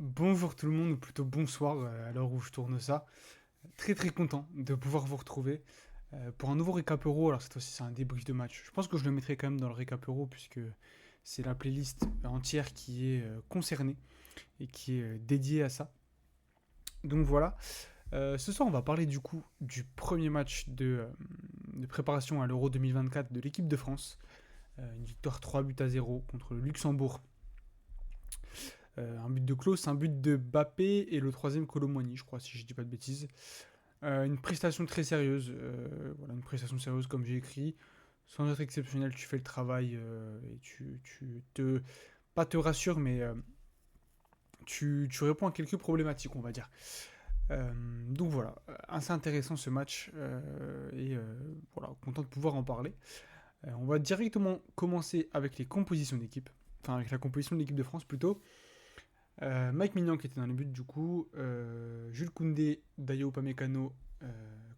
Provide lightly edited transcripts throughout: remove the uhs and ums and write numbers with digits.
Bonjour tout le monde, ou plutôt bonsoir à l'heure où je tourne ça. Très très content de pouvoir vous retrouver pour un nouveau récap euro. Alors cette fois-ci c'est un débrief de match. Je pense que je le mettrai quand même dans le récap euro puisque c'est la playlist entière qui est concernée et qui est dédiée à ça. Donc voilà. Ce soir on va parler du coup du premier match de préparation à l'Euro 2024 de l'équipe de France. Une victoire 3 buts à 0 contre le Luxembourg. Un but de Klose, un but de Bappé et le troisième Colomboigny, je crois, si je dis pas de bêtises. Une prestation très sérieuse, voilà, une prestation sérieuse comme j'ai écrit. Sans être exceptionnel, tu fais le travail et tu te. Pas te rassures, mais tu réponds à quelques problématiques, on va dire. Donc voilà, assez intéressant ce match et voilà, content de pouvoir en parler. On va directement commencer avec les compositions d'équipe, enfin avec la composition de l'équipe de France plutôt. Mike Mignon qui était dans les buts du coup, Jules Koundé, Dayo Upamecano,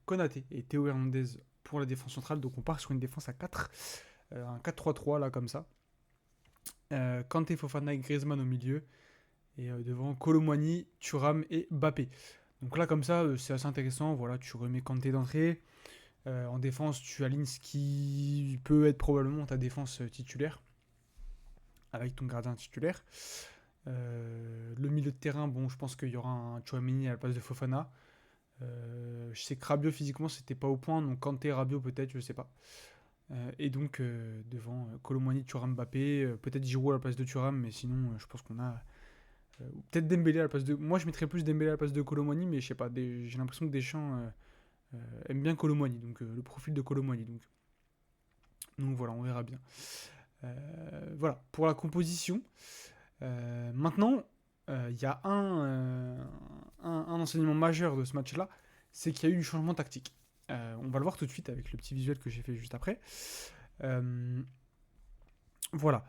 Konaté et Théo Hernandez pour la défense centrale. Donc on part sur une défense à 4, un 4-3-3 là comme ça. Kanté, Fofana et Griezmann au milieu. Et devant Colomwani, Thuram et Bappé. Donc là comme ça c'est assez intéressant. Voilà, tu remets Kanté d'entrée. En défense tu alignes ce qui peut être probablement ta défense titulaire. Avec ton gardien titulaire. Le milieu de terrain, bon, je pense qu'il y aura un Chouamini à la place de Fofana. Je sais que Rabiot physiquement c'était pas au point, donc Kanté, Rabiot peut-être, je sais pas. Et donc devant Colomwani, Thuram, Mbappé, peut-être Giroud à la place de Thuram, mais sinon je pense qu'on a peut-être Dembélé à la place de. Moi je mettrais plus Dembélé à la place de Colomwani, mais je sais pas, j'ai l'impression que Deschamps aime bien Colomwani, donc le profil de Colomwani. Donc voilà, on verra bien. Voilà pour la composition. Maintenant, il y a un enseignement majeur de ce match-là, c'est qu'il y a eu du changement tactique. On va le voir tout de suite avec le petit visuel que j'ai fait juste après. Euh, voilà.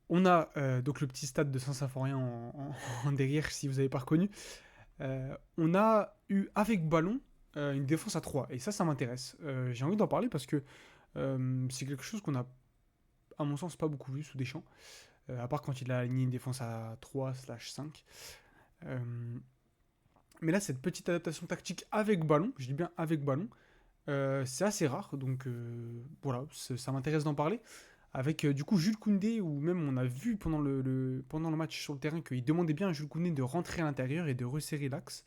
On a donc le petit stade de Saint-Symphorien en derrière, si vous n'avez pas reconnu. On a eu, avec ballon, une défense à 3. Et ça m'intéresse. J'ai envie d'en parler parce que c'est quelque chose qu'on a, à mon sens, pas beaucoup vu sous Deschamps. À part quand il a aligné une défense à 3/5. Euh, mais là, cette petite adaptation tactique avec ballon, je dis bien avec ballon, c'est assez rare. Donc voilà, ça m'intéresse d'en parler. Avec du coup Jules Koundé, où même on a vu pendant le match sur le terrain qu'il demandait bien à Jules Koundé de rentrer à l'intérieur et de resserrer l'axe.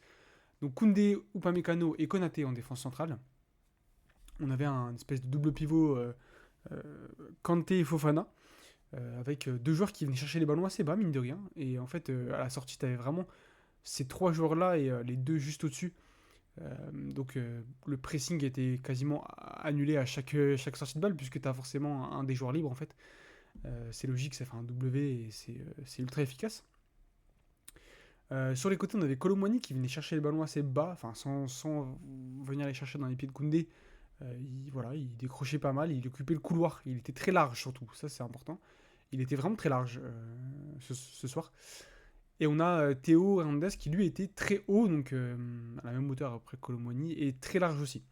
Donc Koundé, Upamecano et Konaté en défense centrale. On avait un espèce de double pivot euh, Kanté et Fofana. Avec deux joueurs qui venaient chercher les ballons assez bas, mine de rien. Et en fait, à la sortie, tu avais vraiment ces trois joueurs-là et les deux juste au-dessus. Donc le pressing était quasiment annulé à chaque sortie de balle, puisque tu as forcément un des joueurs libres, en fait. C'est logique, ça fait un W et c'est ultra efficace. Sur les côtés, on avait Colomwani qui venait chercher les ballons assez bas, enfin sans venir les chercher dans les pieds de Koundé. Voilà, il décrochait pas mal, il occupait le couloir, il était très large surtout, ça c'est important. Il était vraiment très large ce soir. Et on a Théo Hernandez qui lui était très haut, donc à la même hauteur après Colomoni, et très large aussi.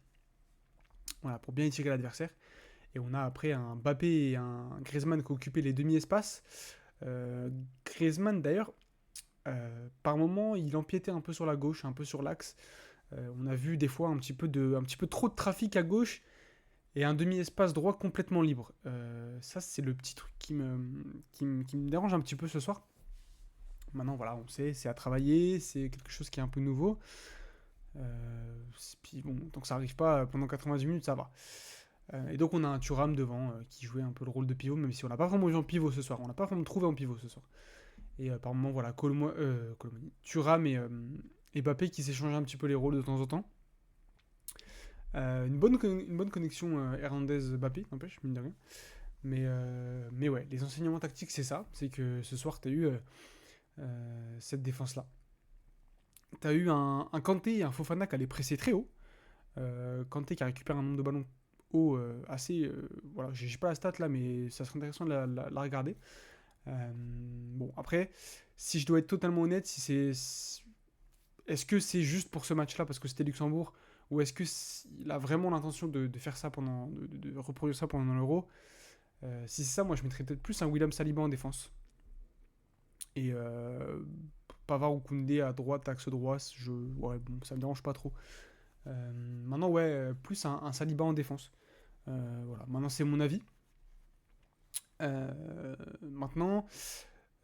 Voilà, pour bien étirer l'adversaire. Et on a après un Mbappé et un Griezmann qui occupaient les demi-espaces. Griezmann d'ailleurs, par moment, il empiétait un peu sur la gauche, un peu sur l'axe. On a vu des fois un petit peu trop de trafic à gauche et un demi-espace droit complètement libre. Ça, c'est le petit truc qui me dérange un petit peu ce soir. Maintenant, voilà, on sait, c'est à travailler, c'est quelque chose qui est un peu nouveau. Puis bon, tant que ça arrive pas pendant 90 minutes, ça va. Et donc on a un Thuram devant qui jouait un peu le rôle de pivot, même si on n'a pas vraiment joué en pivot ce soir. On n'a pas vraiment trouvé en pivot ce soir. Et par moment, voilà, Thuram et Mbappé qui s'échangent un petit peu les rôles de temps en temps. Une bonne connexion Hernandez-Mbappé, n'empêche, mine de rien. Mais ouais, les enseignements tactiques, c'est ça. C'est que ce soir, tu as eu cette défense-là. Tu as eu un Kanté et un Fofana qui allaient presser très haut. Kanté qui a récupéré un nombre de ballons haut assez. Voilà, j'ai pas la stat là, mais ça serait intéressant de la regarder. Bon, après, si je dois être totalement honnête, si c'est. Est-ce que c'est juste pour ce match-là parce que c'était Luxembourg ou est-ce qu'il a vraiment l'intention de faire ça pendant. De reproduire ça pendant l'Euro. Si c'est ça, moi je mettrais peut-être plus un William Saliba en défense. Et Pavard ou Koundé à droite, axe droit, ouais, bon, ça me dérange pas trop. Maintenant, ouais, plus un Saliba en défense. Voilà, maintenant c'est mon avis. Maintenant,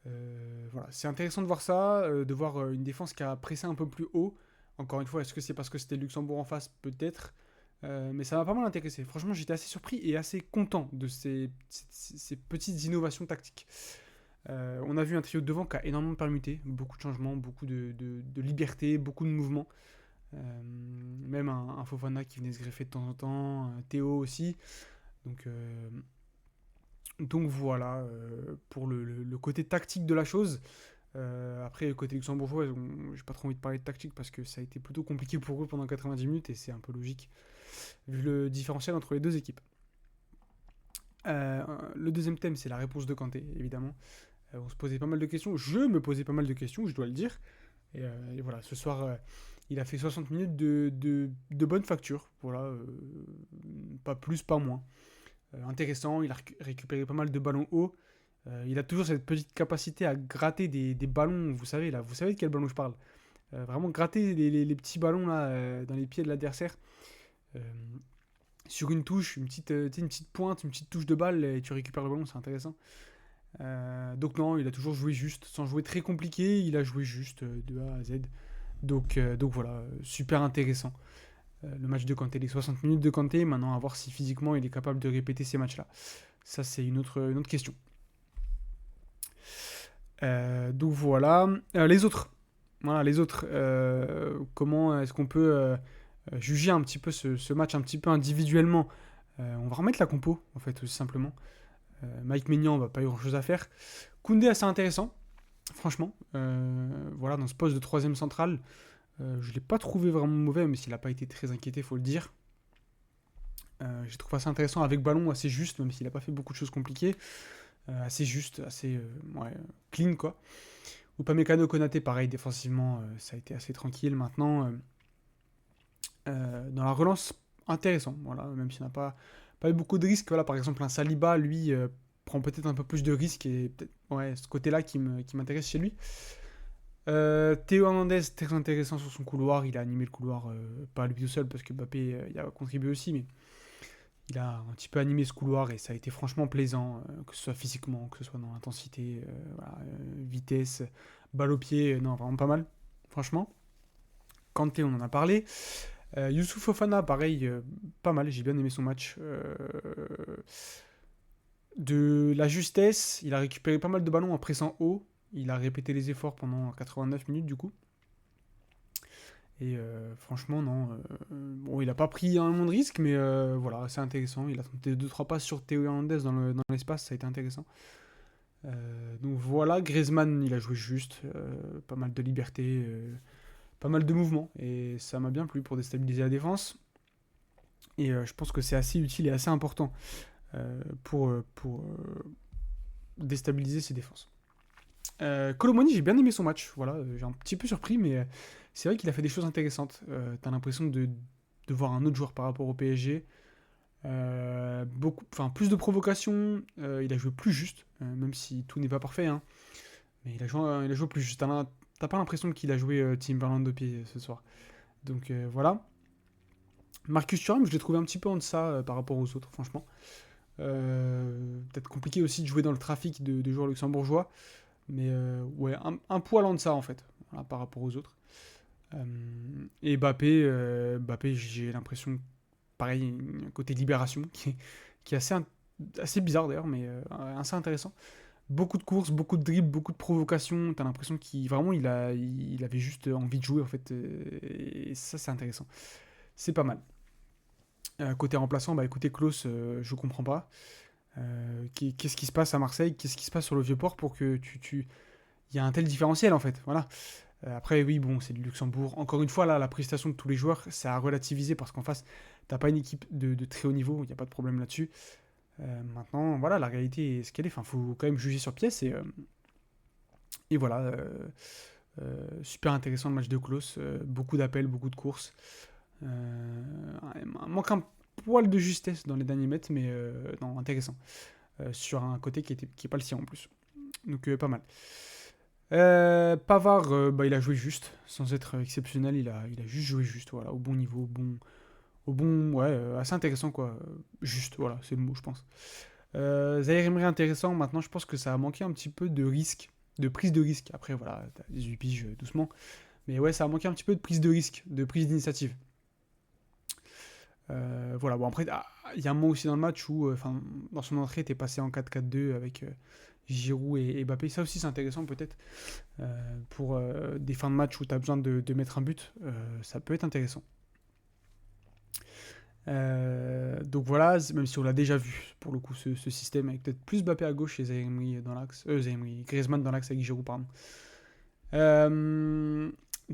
voilà, c'est intéressant de voir ça, de voir une défense qui a pressé un peu plus haut. Encore une fois, est-ce que c'est parce que c'était le Luxembourg en face? Peut-être. Mais ça m'a pas mal intéressé. Franchement, j'étais assez surpris et assez content de ces petites innovations tactiques. On a vu un trio de devant qui a énormément permuté, beaucoup de changements, beaucoup de liberté, beaucoup de mouvements. Même un Fofana qui venait se greffer de temps en temps, un Théo aussi. Donc, euh, donc voilà, pour le côté tactique de la chose. Après, le côté luxembourgeois, j'ai pas trop envie de parler de tactique parce que ça a été plutôt compliqué pour eux pendant 90 minutes et c'est un peu logique vu le différentiel entre les deux équipes. Le deuxième thème, c'est la réponse de Kanté, évidemment. On se posait pas mal de questions. Je me posais pas mal de questions, je dois le dire. Et voilà, ce soir, il a fait 60 minutes de bonne facture. Voilà, pas plus, pas moins. Intéressant, il a récupéré pas mal de ballons hauts. Il a toujours cette petite capacité à gratter des ballons, vous savez, là, vous savez de quel ballon je parle. Vraiment gratter les petits ballons là, dans les pieds de l'adversaire. Euh, sur une touche, une petite pointe, une petite touche de balle, et tu récupères le ballon, c'est intéressant. Donc non, il a toujours joué juste, sans jouer très compliqué, il a joué juste de A à Z. Donc voilà, super intéressant. Le match de Kanté, les 60 minutes de Kanté, maintenant à voir si physiquement il est capable de répéter ces matchs-là. Ça c'est une autre question. Donc voilà. Les autres. Voilà, les autres. Comment est-ce qu'on peut juger un petit peu ce match un petit peu individuellement? On va remettre la compo, en fait, tout simplement. Mike Maignan, on va pas eu grand-chose à faire. Koundé, assez intéressant, franchement. Voilà, dans ce poste de troisième central, je ne l'ai pas trouvé vraiment mauvais, mais s'il n'a pas été très inquiété, faut le dire. J'ai trouvé assez intéressant avec ballon, assez juste, même s'il n'a pas fait beaucoup de choses compliquées. Assez juste, assez ouais, clean, quoi. Upamecano, Konaté, pareil, défensivement, ça a été assez tranquille. Maintenant, dans la relance, intéressant, voilà, même s'il n'a pas eu beaucoup de risques. Voilà, par exemple, un Saliba, lui, prend peut-être un peu plus de risques et peut-être ouais, ce côté-là qui m'intéresse chez lui. Théo Hernandez, très intéressant sur son couloir. Il a animé le couloir, pas lui tout seul, parce que Mbappé y a contribué aussi, mais il a un petit peu animé ce couloir et ça a été franchement plaisant, que ce soit physiquement, que ce soit dans l'intensité, voilà, vitesse, balle au pied, non, vraiment pas mal, franchement. Kanté, on en a parlé. Youssouf Fofana, pareil, pas mal, j'ai bien aimé son match. De la justesse, il a récupéré pas mal de ballons en pressant haut. Il a répété les efforts pendant 89 minutes du coup. Et franchement, non. Bon, il n'a pas pris un monde de risque, mais voilà, c'est intéressant. Il a tenté 2-3 passes sur Théo Hernandez dans l'espace, ça a été intéressant. Donc voilà, Griezmann, il a joué juste. Pas mal de liberté, pas mal de mouvements. Et ça m'a bien plu pour déstabiliser la défense. Et je pense que c'est assez utile et assez important pour déstabiliser ses défenses. Kolo Muani, j'ai bien aimé son match. Voilà, j'ai un petit peu surpris, mais c'est vrai qu'il a fait des choses intéressantes. T'as l'impression de voir un autre joueur par rapport au PSG. Plus de provocation. Il a joué plus juste, même si tout n'est pas parfait. Hein, mais il a joué plus juste. T'as pas l'impression qu'il a joué Timberland de pied ce soir. Donc voilà. Marcus Thuram, je l'ai trouvé un petit peu en deçà par rapport aux autres, franchement. Peut-être compliqué aussi de jouer dans le trafic de joueurs luxembourgeois. Mais ouais, un poil en deçà en fait, voilà, par rapport aux autres. Et Mbappé, j'ai l'impression, pareil, un côté libération qui est assez bizarre d'ailleurs, mais assez intéressant. Beaucoup de courses, beaucoup de dribbles, beaucoup de provocations. T'as l'impression il avait juste envie de jouer en fait. Et ça, c'est intéressant. C'est pas mal. Côté remplaçant, bah écoutez, Klose, je comprends pas. Qu'est-ce qui se passe à Marseille? Qu'est-ce qui se passe sur le Vieux-Port pour que il y a un tel différentiel en fait? Voilà. Après, oui, bon, c'est le Luxembourg. Encore une fois, là, la prestation de tous les joueurs, c'est à relativiser parce qu'en face, t'as pas une équipe de très haut niveau, il n'y a pas de problème là-dessus. Maintenant, voilà, la réalité est ce qu'elle est. Enfin, faut quand même juger sur pièce et voilà. Super intéressant le match de Klose. Beaucoup d'appels, beaucoup de courses. Manque un poil de justesse dans les derniers mètres, mais non, intéressant. Sur un côté qui est pas le sien en plus. Donc pas mal. Pavard, il a joué juste, sans être exceptionnel, il a juste joué juste, voilà, au bon niveau, ouais, assez intéressant, quoi. Juste, voilà, c'est le mot, je pense. Zaïre Emery intéressant, maintenant je pense que ça a manqué un petit peu de risque, de prise de risque. Après, voilà, t'as 18 piges doucement. Mais ouais, ça a manqué un petit peu de prise de risque, de prise d'initiative. Voilà, bon après, il y a un moment aussi dans le match où, dans son entrée, t'es passé en 4-4-2 avec Giroud et Mbappé. Ça aussi, c'est intéressant peut-être pour des fins de match où t'as besoin de mettre un but. Ça peut être intéressant. Donc voilà, même si on l'a déjà vu pour le coup, ce système avec peut-être plus Mbappé à gauche et Zaïre Emery dans l'axe, Griezmann dans l'axe avec Giroud, pardon.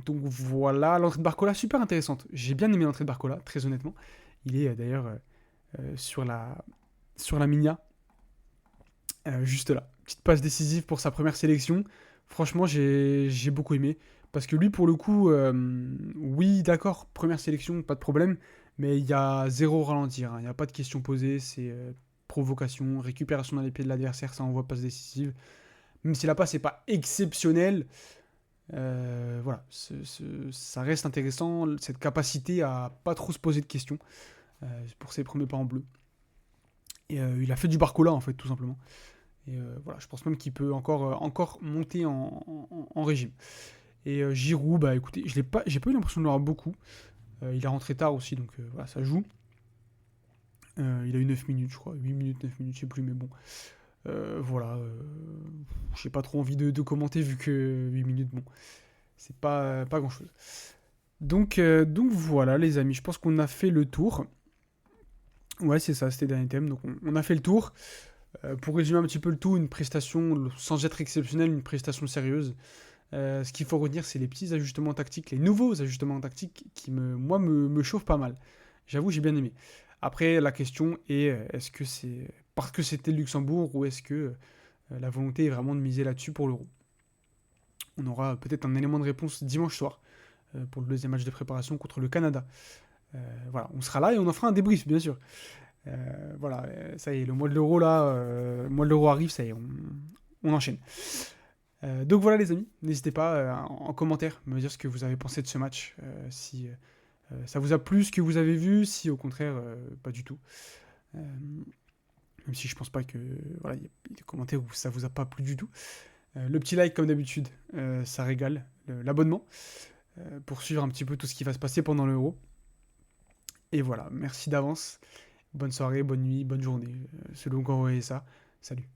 Donc voilà, l'entrée de Barcola, super intéressante. J'ai bien aimé l'entrée de Barcola, très honnêtement. Il est d'ailleurs sur la Minia, juste là. Petite passe décisive pour sa première sélection. Franchement, j'ai beaucoup aimé. Parce que lui, pour le coup, oui, d'accord, première sélection, pas de problème. Mais il y a zéro ralentir, hein. Il n'y a pas de questions posées. C'est provocation, récupération dans les pieds de l'adversaire, ça envoie passe décisive. Même si la passe n'est pas exceptionnelle, voilà, ça reste intéressant, cette capacité à pas trop se poser de questions pour ses premiers pas en bleu. Et il a fait du Barcola, en fait, tout simplement. Et voilà, je pense même qu'il peut encore monter en régime. Et Giroud, bah écoutez, j'ai pas eu l'impression de l'avoir beaucoup. Il est rentré tard aussi, donc voilà, ça joue. Il a eu 9 minutes, je crois. 8 minutes, 9 minutes, je sais plus, mais bon. Voilà. J'ai pas trop envie de commenter vu que 8 minutes, bon, c'est pas grand chose. Donc voilà, les amis, je pense qu'on a fait le tour. Ouais, c'est ça, c'était le dernier thème. Donc on a fait le tour. Pour résumer un petit peu le tout, une prestation sans être exceptionnelle, une prestation sérieuse. Ce qu'il faut retenir, c'est les petits ajustements tactiques, les nouveaux ajustements tactiques qui, moi, me chauffent pas mal. J'avoue, j'ai bien aimé. Après, la question est, est-ce que c'est parce que c'était le Luxembourg ou est-ce que la volonté est vraiment de miser là-dessus pour l'Euro? On aura peut-être un élément de réponse dimanche soir pour le deuxième match de préparation contre le Canada. Voilà, on sera là et on en fera un débrief, bien sûr. Voilà, ça y est, le mois de l'Euro là, le mois de l'Euro arrive, ça y est, on enchaîne. Donc voilà les amis, n'hésitez pas en commentaire me dire ce que vous avez pensé de ce match, si ça vous a plu ce que vous avez vu, si au contraire pas du tout. Euh, Même si je pense pas que voilà, il y a des commentaires où ça vous a pas plu du tout. Le petit like comme d'habitude, ça régale. L'abonnement pour suivre un petit peu tout ce qui va se passer pendant l'Euro. Et voilà, merci d'avance. Bonne soirée, bonne nuit, bonne journée, selon quand vous voyez ça. Salut.